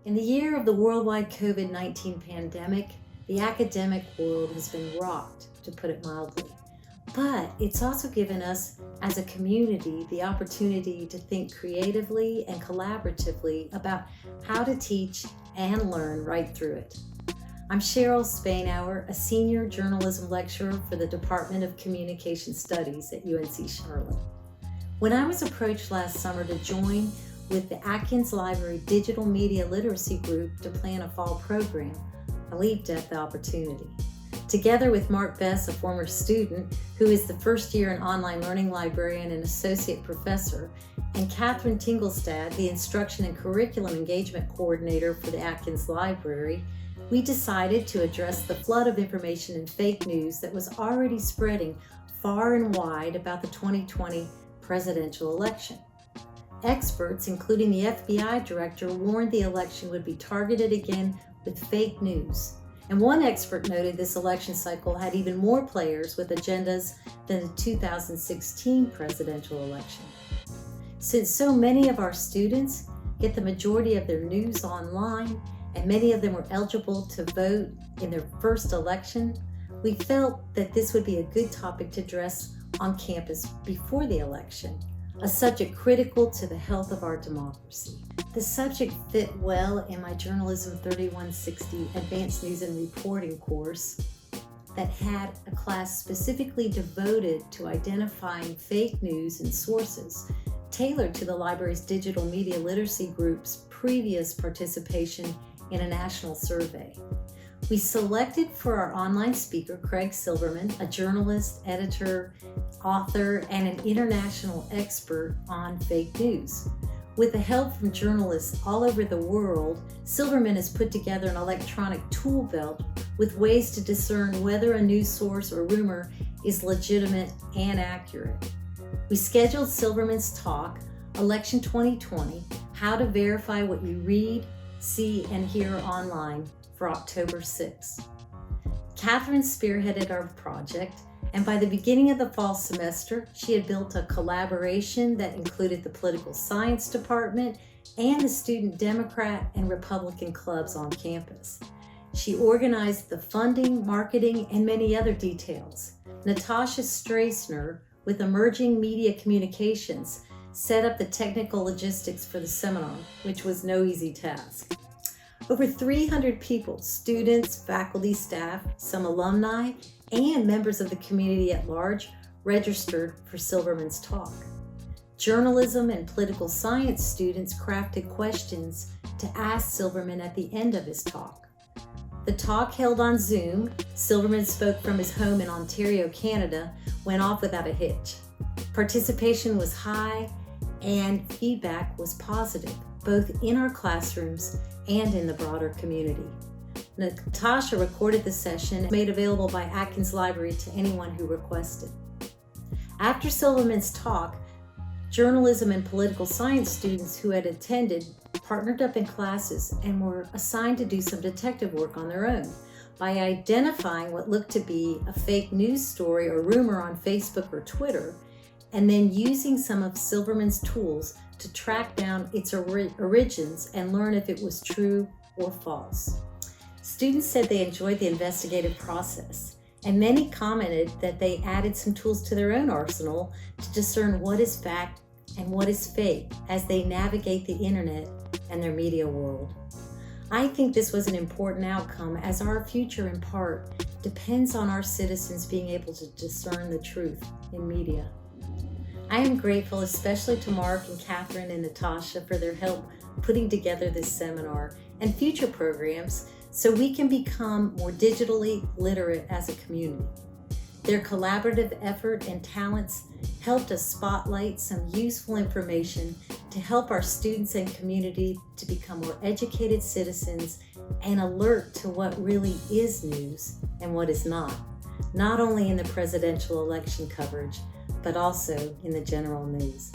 In the year of the worldwide COVID-19 pandemic, the academic world has been rocked, to put it mildly. But it's also given us, as a community, the opportunity to think creatively and collaboratively about how to teach and learn right through it. I'm Cheryl Spainhour, a senior journalism lecturer for the Department of Communication Studies at UNC Charlotte. When I was approached last summer to join with the Atkins Library Digital Media Literacy Group to plan a fall program, I leaped at the opportunity. Together with Mark Bess, a former student who is the first year and online learning librarian and associate professor, and Catherine Tingelstad, the instruction and curriculum engagement coordinator for the Atkins Library, we decided to address the flood of information and fake news that was already spreading far and wide about the 2020 presidential election. Experts, including the FBI director, warned the election would be targeted again with fake news. And one expert noted this election cycle had even more players with agendas than the 2016 presidential election. Since so many of our students get the majority of their news online, and many of them were eligible to vote in their first election, we felt that this would be a good topic to address on campus before the election, a subject critical to the health of our democracy. The subject fit well in my Journalism 3160 Advanced News and Reporting course that had a class specifically devoted to identifying fake news and sources, tailored to the library's digital media literacy group's previous participation in a national survey. We selected for our online speaker Craig Silverman, a journalist, editor, author, and an international expert on fake news. With the help from journalists all over the world, Silverman has put together an electronic tool belt with ways to discern whether a news source or rumor is legitimate and accurate. We scheduled Silverman's talk, Election 2020, How to Verify What You Read, See, and Hear Online, for October 6th. Catherine spearheaded our project, and by the beginning of the fall semester, she had built a collaboration that included the political science department and the student Democrat and Republican clubs on campus. She organized the funding, marketing, and many other details. Natasha Strassner, with Emerging Media Communications, set up the technical logistics for the seminar, which was no easy task. Over 300 people, students, faculty, staff, some alumni, and members of the community at large, registered for Silverman's talk. Journalism and political science students crafted questions to ask Silverman at the end of his talk. The talk, held on Zoom, Silverman spoke from his home in Ontario, Canada, went off without a hitch. Participation was high and feedback was positive, both in our classrooms and in the broader community. Natasha recorded the session, made available by Atkins Library to anyone who requested. After Silverman's talk, journalism and political science students who had attended partnered up in classes and were assigned to do some detective work on their own by identifying what looked to be a fake news story or rumor on Facebook or Twitter, and then using some of Silverman's tools to track down its origins and learn if it was true or false. Students said they enjoyed the investigative process, and many commented that they added some tools to their own arsenal to discern what is fact and what is fake as they navigate the internet and their media world. I think this was an important outcome, as our future in part depends on our citizens being able to discern the truth in media. I am grateful especially to Mark and Catherine and Natasha for their help putting together this seminar and future programs so we can become more digitally literate as a community. Their collaborative effort and talents helped us spotlight some useful information to help our students and community to become more educated citizens and alert to what really is news and what is not only in the presidential election coverage, but also in the general news.